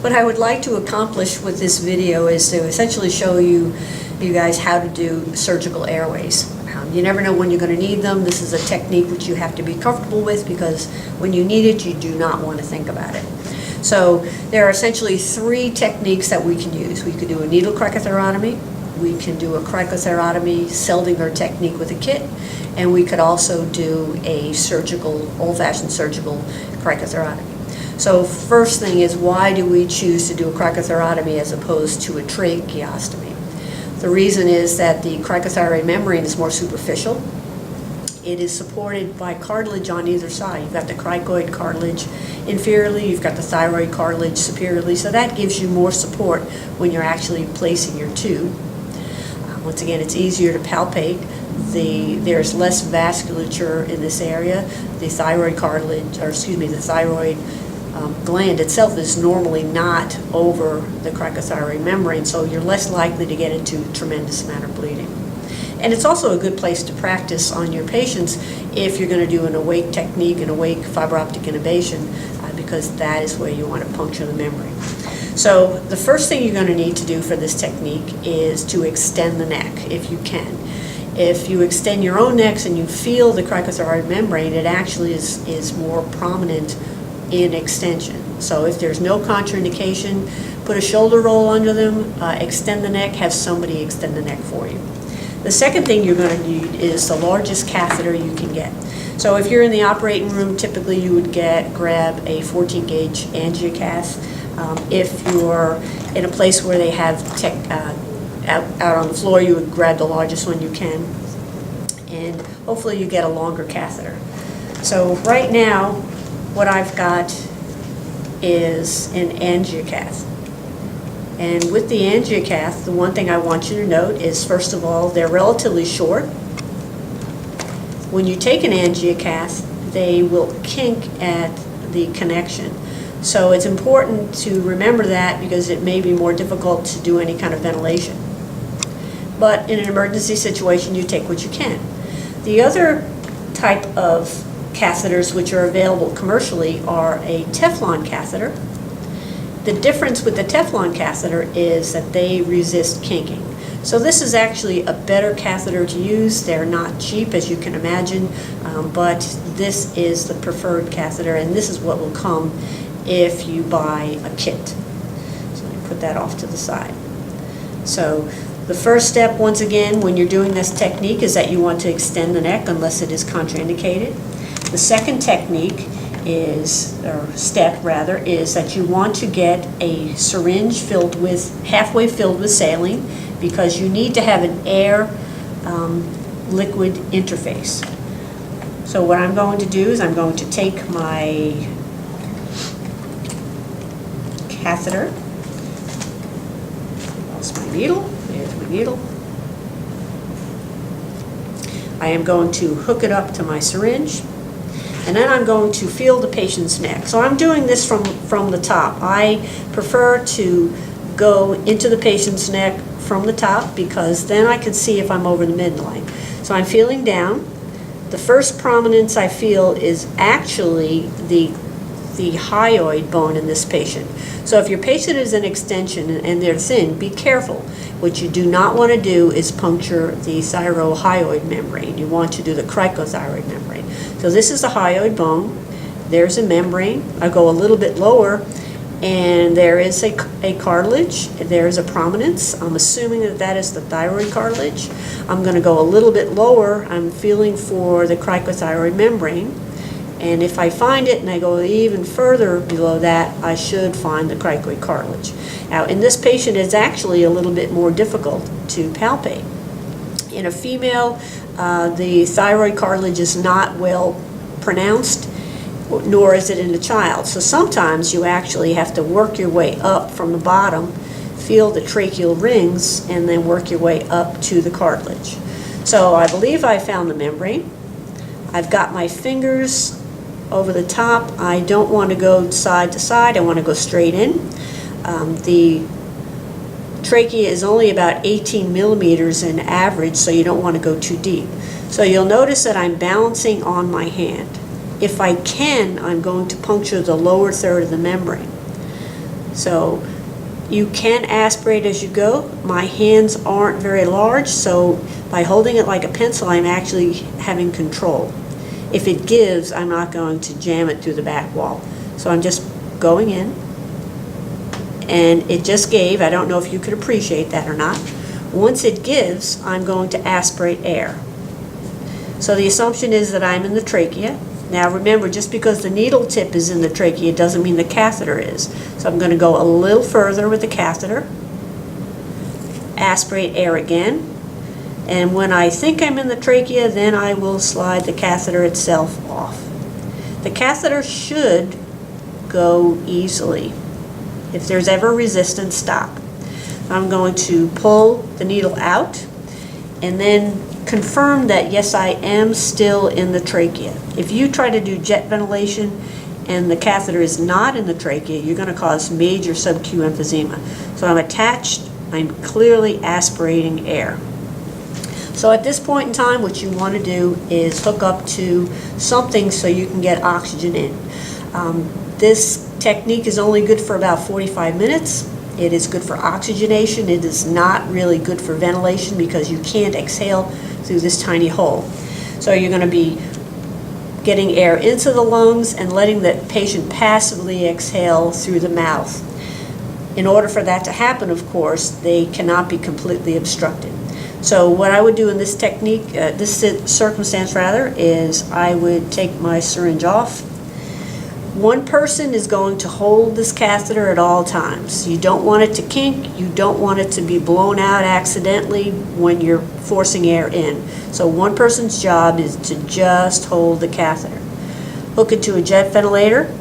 What I would like to accomplish with this video is to essentially show you guys how to do surgical airways. You never know when you're going to need them. This is a technique which you have to be comfortable with, because when you need it, you do not want to think about it. So there are essentially three techniques that we can use. We could do a needle cricothyrotomy, we can do a cricothyrotomy Seldinger technique with a kit, and we could also do a surgical, old-fashioned surgical cricothyrotomy. So first thing is, why do we choose to do a cricothyrotomy as opposed to a tracheostomy? The reason is that the cricothyroid membrane is more superficial. It is supported by cartilage on either side. You've got the cricoid cartilage inferiorly, you've got the thyroid cartilage superiorly, so that gives you more support when you're actually placing your tube. Once again, it's easier to palpate. There's less vasculature in this area. The thyroid cartilage, or excuse me, the thyroid gland itself is normally not over the cricothyroid membrane, so you're less likely to get into a tremendous amount of bleeding. And it's also a good place to practice on your patients if you're going to do an awake technique, an awake fiber optic intubation, because that is where you want to puncture the membrane. So the first thing you're going to need to do for this technique is to extend the neck, if you can. If you extend your own necks and you feel the cricothyroid membrane, it actually is more prominent in extension. So if there's no contraindication, put a shoulder roll under them, extend the neck, have somebody extend the neck for you. The second thing you're going to need is the largest catheter you can get. So if you're in the operating room, typically you would grab a 14 gauge angiocath. If you're in a place where they have out on the floor, you would grab the largest one you can, and hopefully you get a longer catheter. So right now, what I've got is an angiocath. And with the angiocath, the one thing I want you to note is, first of all, they're relatively short. When you take an angiocath, they will kink at the connection. So it's important to remember that, because it may be more difficult to do any kind of ventilation. But in an emergency situation, you take what you can. The other type of catheters which are available commercially are a Teflon catheter. The difference with the Teflon catheter is that they resist kinking. So this is actually a better catheter to use. They're not cheap, as you can imagine, but this is the preferred catheter, and this is what will come if you buy a kit. So let me put that off to the side. So the first step, once again, when you're doing this technique, is that you want to extend the neck unless it is contraindicated. The second technique is, or step rather, is that you want to get a syringe halfway filled with saline, because you need to have an air liquid interface. So what I'm going to do is I'm going to take my catheter, lost my needle, there's my needle. I am going to hook it up to my syringe, and then I'm going to feel the patient's neck. So I'm doing this from the top. I prefer to go into the patient's neck from the top, because then I can see if I'm over the midline. So I'm feeling down. The first prominence I feel is actually the hyoid bone in this patient. So if your patient is an extension and they're thin, be careful. What you do not want to do is puncture the thyrohyoid membrane. You want to do the cricothyroid membrane. So this is the hyoid bone. There's a membrane. I go a little bit lower, and there is a cartilage. There is a prominence. I'm assuming that that is the thyroid cartilage. I'm going to go a little bit lower. I'm feeling for the cricothyroid membrane. And if I find it and I go even further below that, I should find the cricoid cartilage. Now, in this patient, it's actually a little bit more difficult to palpate. In a female, the thyroid cartilage is not well pronounced, nor is it in a child. So sometimes you actually have to work your way up from the bottom, feel the tracheal rings, and then work your way up to the cartilage. So I believe I found the membrane. I've got my fingers over the top. I don't want to go side to side. I want to go straight in. The trachea is only about 18 millimeters in average, so you don't want to go too deep. So you'll notice that I'm balancing on my hand. If I can, I'm going to puncture the lower third of the membrane. So you can aspirate as you go. My hands aren't very large, so by holding it like a pencil, I'm actually having control. If it gives, I'm not going to jam it through the back wall. So I'm just going in, and it just gave. I don't know if you could appreciate that or not. Once it gives, I'm going to aspirate air. So the assumption is that I'm in the trachea. Now remember, just because the needle tip is in the trachea doesn't mean the catheter is. So I'm going to go a little further with the catheter, aspirate air again, and when I think I'm in the trachea, then I will slide the catheter itself off. The catheter should go easily. If there's ever resistance, stop. I'm going to pull the needle out and then confirm that yes, I am still in the trachea. If you try to do jet ventilation and the catheter is not in the trachea, you're going to cause major sub-Q emphysema. So I'm attached, I'm clearly aspirating air. So at this point in time, what you want to do is hook up to something so you can get oxygen in. This technique is only good for about 45 minutes. It is good for oxygenation. It is not really good for ventilation because you can't exhale through this tiny hole. So you're going to be getting air into the lungs and letting the patient passively exhale through the mouth. In order for that to happen, of course, they cannot be completely obstructed. So what I would do in this technique, this circumstance rather, is I would take my syringe off. One person is going to hold this catheter at all times. You don't want it to kink, you don't want it to be blown out accidentally when you're forcing air in. So one person's job is to just hold the catheter. Hook it to a jet ventilator.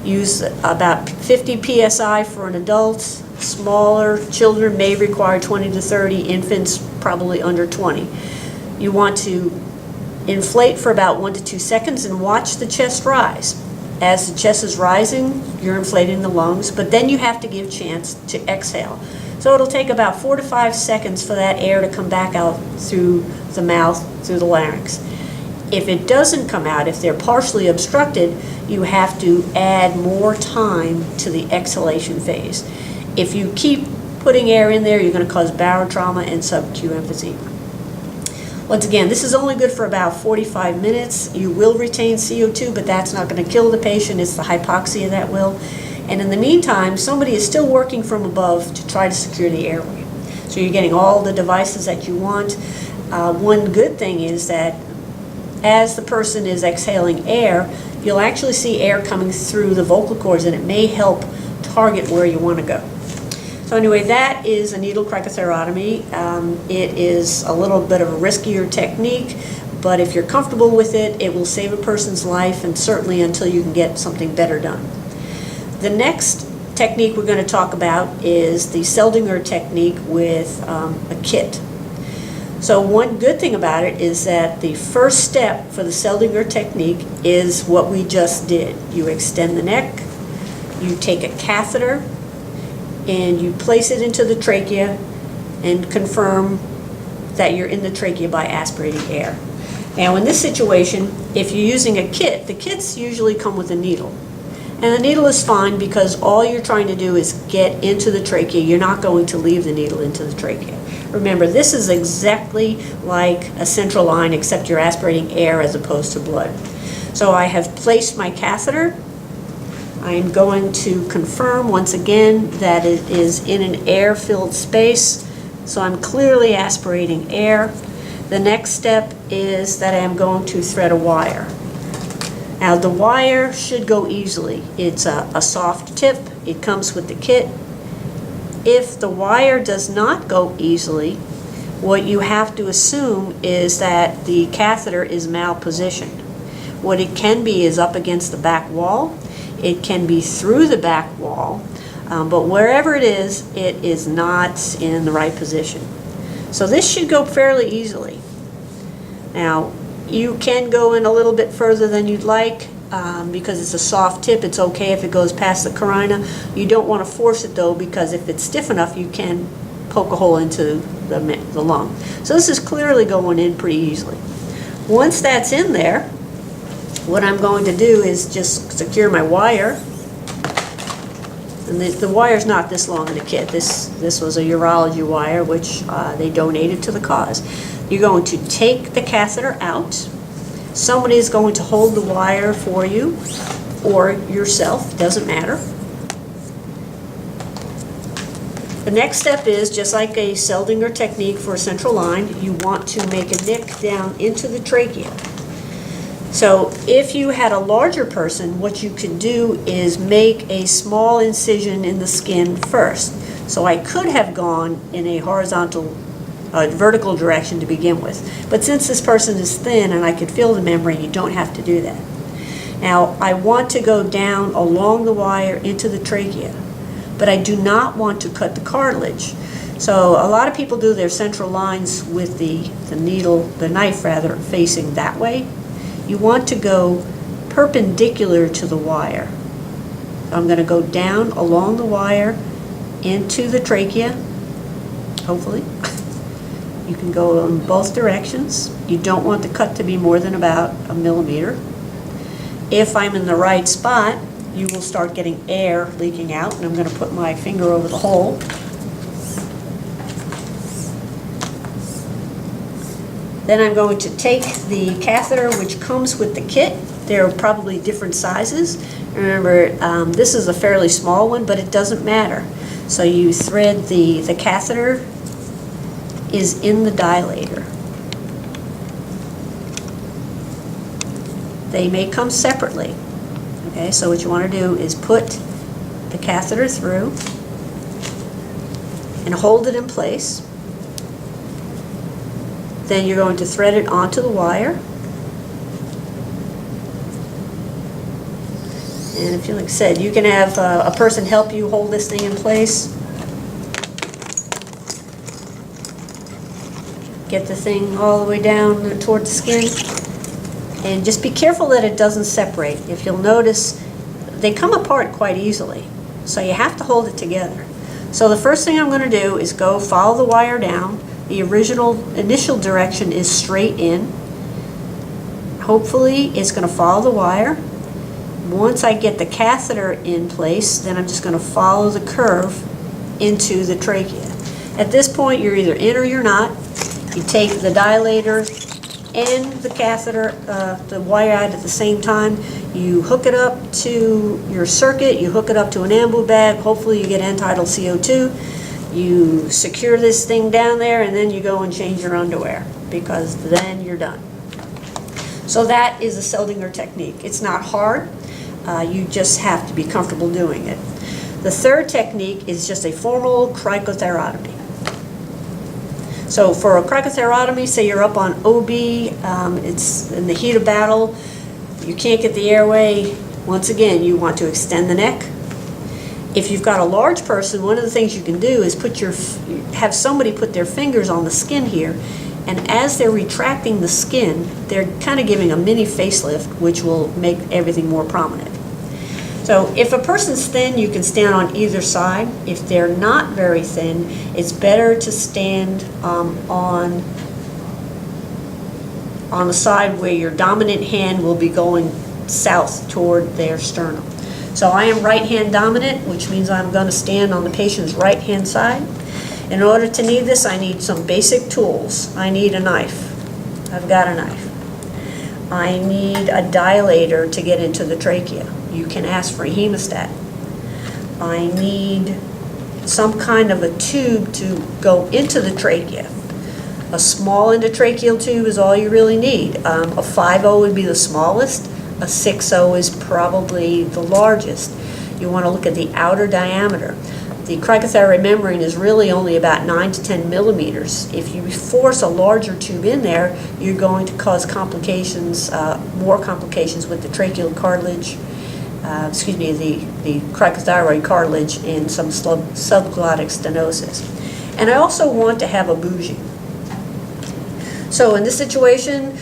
Use about 50 psi for an adult. Smaller children may require 20 to 30, infants probably under 20. You want to inflate for about 1 to 2 seconds and watch the chest rise. As the chest is rising, you're inflating the lungs, but then you have to give chance to exhale. So it'll take about 4 to 5 seconds for that air to come back out through the mouth, through the larynx. If it doesn't come out, if they're partially obstructed, you have to add more time to the exhalation phase. If you keep putting air in there, you're going to cause barotrauma and sub-Q emphysema. Once again, this is only good for about 45 minutes. You will retain CO2, but that's not going to kill the patient. It's the hypoxia that will. And in the meantime, somebody is still working from above to try to secure the airway. So you're getting all the devices that you want. One good thing is that as the person is exhaling air, you'll actually see air coming through the vocal cords, and it may help target where you want to go. So anyway, that is a needle cricothyrotomy. It is a little bit of a riskier technique, but if you're comfortable with it, it will save a person's life, and certainly until you can get something better done. The next technique we're going to talk about is the Seldinger technique with a kit. So one good thing about it is that the first step for the Seldinger technique is what we just did. You extend the neck, you take a catheter, and you place it into the trachea and confirm that you're in the trachea by aspirating air. Now in this situation, if you're using a kit, the kits usually come with a needle. And the needle is fine because all you're trying to do is get into the trachea. You're not going to leave the needle into the trachea. Remember, this is exactly like a central line, except you're aspirating air as opposed to blood. So I have placed my catheter. I am going to confirm once again that it is in an air-filled space, so I'm clearly aspirating air. The next step is that I am going to thread a wire. Now the wire should go easily. It's a soft tip. It comes with the kit. If the wire does not go easily, what you have to assume is that the catheter is malpositioned. What it can be is up against the back wall. It can be through the back wall, but wherever it is not in the right position. So this should go fairly easily. Now, you can go in a little bit further than you'd like because it's a soft tip. It's okay if it goes past the carina. You don't want to force it though, because if it's stiff enough, you can poke a hole into the lung. So this is clearly going in pretty easily. Once that's in there, what I'm going to do is just secure my wire, and And the wire's not this long in the kit. This was a urology wire, which they donated to the cause. You're going to take the catheter out. Somebody is going to hold the wire for you, or yourself, doesn't matter. The next step is, just like a Seldinger technique for a central line, you want to make a nick down into the trachea. So if you had a larger person, what you could do is make a small incision in the skin first. So I could have gone in a vertical direction to begin with. But since this person is thin and I could feel the membrane, you don't have to do that. Now, I want to go down along the wire into the trachea, but I do not want to cut the cartilage. So a lot of people do their central lines with the knife facing that way. You want to go perpendicular to the wire. So I'm going to go down along the wire into the trachea, hopefully. You can go in both directions. You don't want the cut to be more than about 1 millimeter. If I'm in the right spot, you will start getting air leaking out, and I'm going to put my finger over the hole. Then I'm going to take the catheter, which comes with the kit. They're probably different sizes. Remember, this is a fairly small one, but it doesn't matter. So you thread the catheter is in the dilator. They may come separately. Okay, so what you want to do is put the catheter through and hold it in place. Then you're going to thread it onto the wire. And if you, like I said, you can have a person help you hold this thing in place. Get the thing all the way down toward the skin. And just be careful that it doesn't separate. If you'll notice, they come apart quite easily. So you have to hold it together. So the first thing I'm going to do is go follow the wire down. The initial direction is straight in. Hopefully it's going to follow the wire. Once I get the catheter in place, then I'm just going to follow the curve into the trachea. At this point, you're either in or you're not. You take the dilator and the catheter, the wire out at the same time. You hook it up to your circuit, you hook it up to an ambu bag. Hopefully you get end-tidal CO2. You secure this thing down there, and then you go and change your underwear, because then you're done. So that is a Seldinger technique. It's not hard. You just have to be comfortable doing it. The third technique is just a formal cricothyrotomy. So for a cricothyrotomy, say you're up on OB, it's in the heat of battle, you can't get the airway. Once again, you want to extend the neck. If you've got a large person, one of the things you can do is have somebody put their fingers on the skin here, and as they're retracting the skin, they're kind of giving a mini facelift, which will make everything more prominent. So if a person's thin, you can stand on either side. If they're not very thin, it's better to stand on the side where your dominant hand will be going south toward their sternum. So I am right hand dominant, which means I'm going to stand on the patient's right hand side. In order to need this, I need some basic tools. I need a knife. I've got a knife. I need a dilator to get into the trachea. You can ask for a hemostat. I need some kind of a tube to go into the trachea. A small endotracheal tube is all you really need. A 5-0 would be the smallest. A 6-0 is probably the largest. You want to look at the outer diameter. The cricothyroid membrane is really only about 9 to 10 millimeters. If you force a larger tube in there, you're going to cause complications, more complications with the tracheal cartilage, the cricothyroid cartilage, and some subglottic stenosis. And I also want to have a bougie. So in this situation,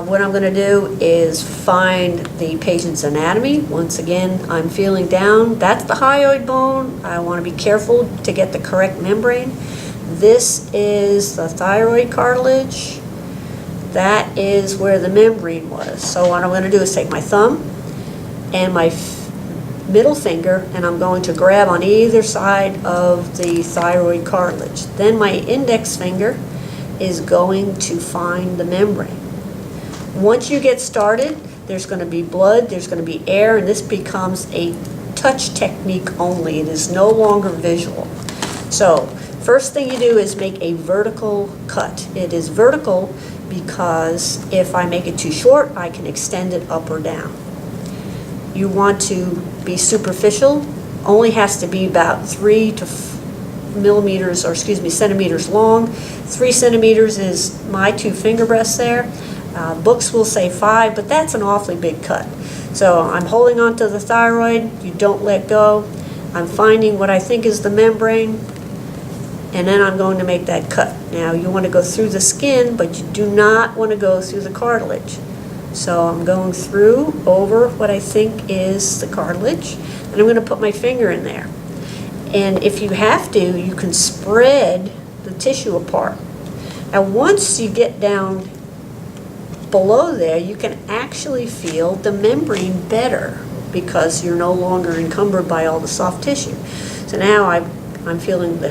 what I'm going to do is find the patient's anatomy. Once again, I'm feeling down. That's the hyoid bone. I want to be careful to get the correct membrane. This is the thyroid cartilage. That is where the membrane was. So what I'm going to do is take my thumb and my middle finger, and I'm going to grab on either side of the thyroid cartilage. Then my index finger is going to find the membrane. Once you get started, there's going to be blood, there's going to be air, and this becomes a touch technique only. It is no longer visual. So, first thing you do is make a vertical cut. It is vertical because if I make it too short, I can extend it up or down. You want to be superficial, only has to be about 3 to centimeters long. 3 centimeters is my 2 finger breadths there. Books will say 5, but that's an awfully big cut. So I'm holding onto the thyroid, you don't let go. I'm finding what I think is the membrane, and then I'm going to make that cut. Now you want to go through the skin, but you do not want to go through the cartilage. So I'm going through over what I think is the cartilage, and I'm going to put my finger in there. And if you have to, you can spread the tissue apart. Now once you get down below there, you can actually feel the membrane better because you're no longer encumbered by all the soft tissue. So now I'm feeling the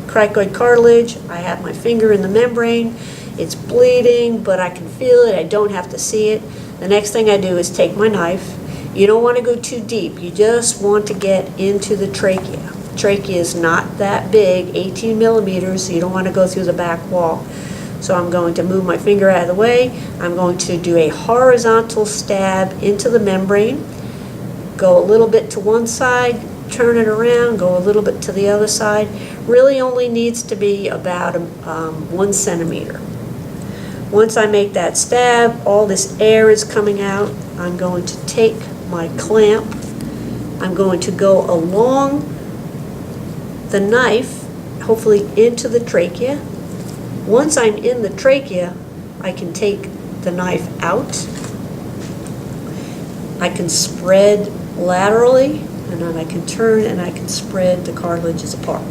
cricoid cartilage, I have my finger in the membrane, it's bleeding, but I can feel it, I don't have to see it. The next thing I do is take my knife. You don't want to go too deep, you just want to get into the trachea. Trachea is not that big, 18 millimeters, so you don't want to go through the back wall. So I'm going to move my finger out of the way. I'm going to do a horizontal stab into the membrane, go a little bit to one side, turn it around, go a little bit to the other side. Really only needs to be about 1 centimeter. Once I make that stab, all this air is coming out. I'm going to take my clamp. I'm going to go along the knife, hopefully into the trachea. Once I'm in the trachea, I can take the knife out. I can spread laterally, and then I can turn and I can spread the cartilages apart.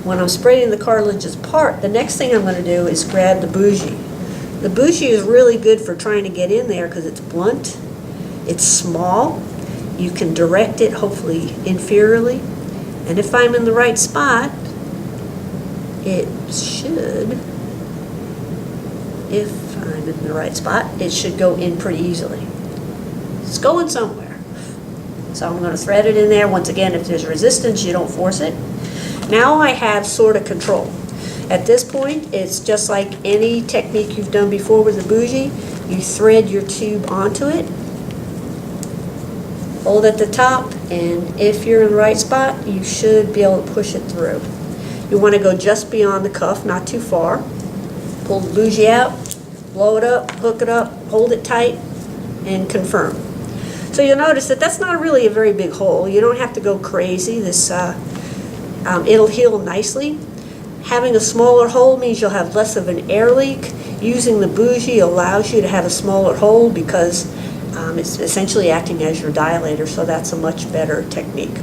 When I'm spreading the cartilages apart, the next thing I'm going to do is grab the bougie. The bougie is really good for trying to get in there because it's blunt, it's small, you can direct it hopefully inferiorly, and if I'm in the right spot, it should, if I'm in the right spot, it should go in pretty easily. It's going somewhere. So I'm going to thread it in there. Once again, if there's resistance, you don't force it. Now I have sort of control. At this point, it's just like any technique you've done before with the bougie. You thread your tube onto it, hold at the top, and if you're in the right spot, you should be able to push it through. You want to go just beyond the cuff, not too far. Pull the bougie out, blow it up, hook it up, hold it tight, and confirm. So you'll notice that that's not really a very big hole. You don't have to go crazy. It'll heal nicely. Having a smaller hole means you'll have less of an air leak. Using the bougie allows you to have a smaller hole because it's essentially acting as your dilator, so that's a much better technique.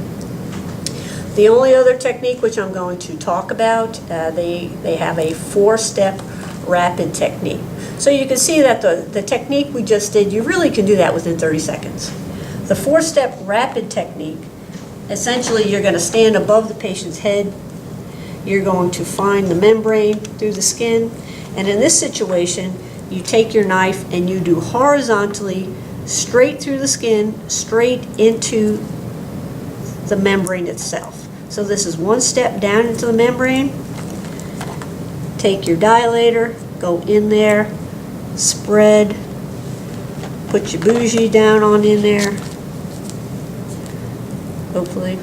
The only other technique which I'm going to talk about, they have a 4-step rapid technique. So you can see that the technique we just did, you really can do that within 30 seconds. The 4-step rapid technique, essentially you're going to stand above the patient's head, you're going to find the membrane through the skin, and in this situation, you take your knife and you do horizontally, straight through the skin, straight into the membrane itself. So this is 1 step down into the membrane. Take your dilator, go in there, spread, put your bougie down on in there, hopefully.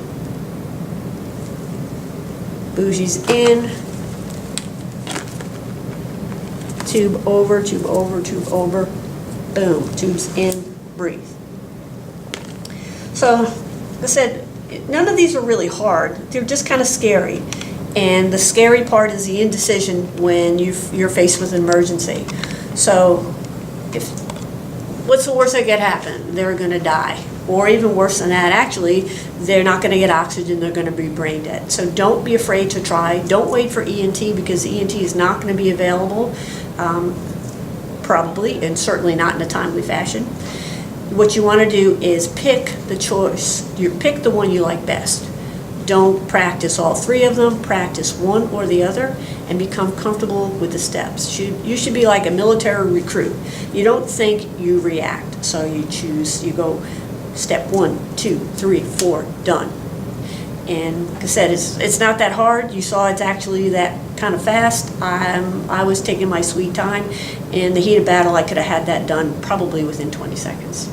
Bougie's in, tube over, tube over, tube over, boom, tube's in, breathe. So, like I said, none of these are really hard. They're just kind of scary. And the scary part is the indecision when you're faced with an emergency. So, what's the worst that could happen? They're going to die. Or even worse than that, actually, they're not going to get oxygen, they're going to be brain dead. So don't be afraid to try. Don't wait for ENT because ENT is not going to be available, probably, and certainly not in a timely fashion. what you want to do is pick the choice. You pick the one you like best. Don't practice all three of them. Practice one or the other and become comfortable with the steps. You should be like a military recruit. You don't think, you react. So you choose, you go step 1, 2, 3, 4, done. And like I said, it's not that hard. You saw it's actually that kind of fast. I was taking my sweet time. In the heat of battle, I could have had that done probably within 20 seconds.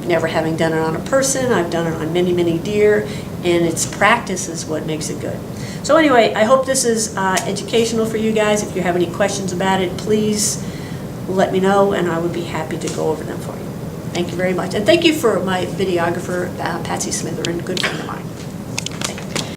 Never having done it on a person, I've done it on many, many deer, and it's practice is what makes it good. So anyway, I hope this is educational for you guys. If you have any questions about it, please let me know, and I would be happy to go over them for you. Thank you very much. And thank you for my videographer, Patsy Smitherin, good friend of mine.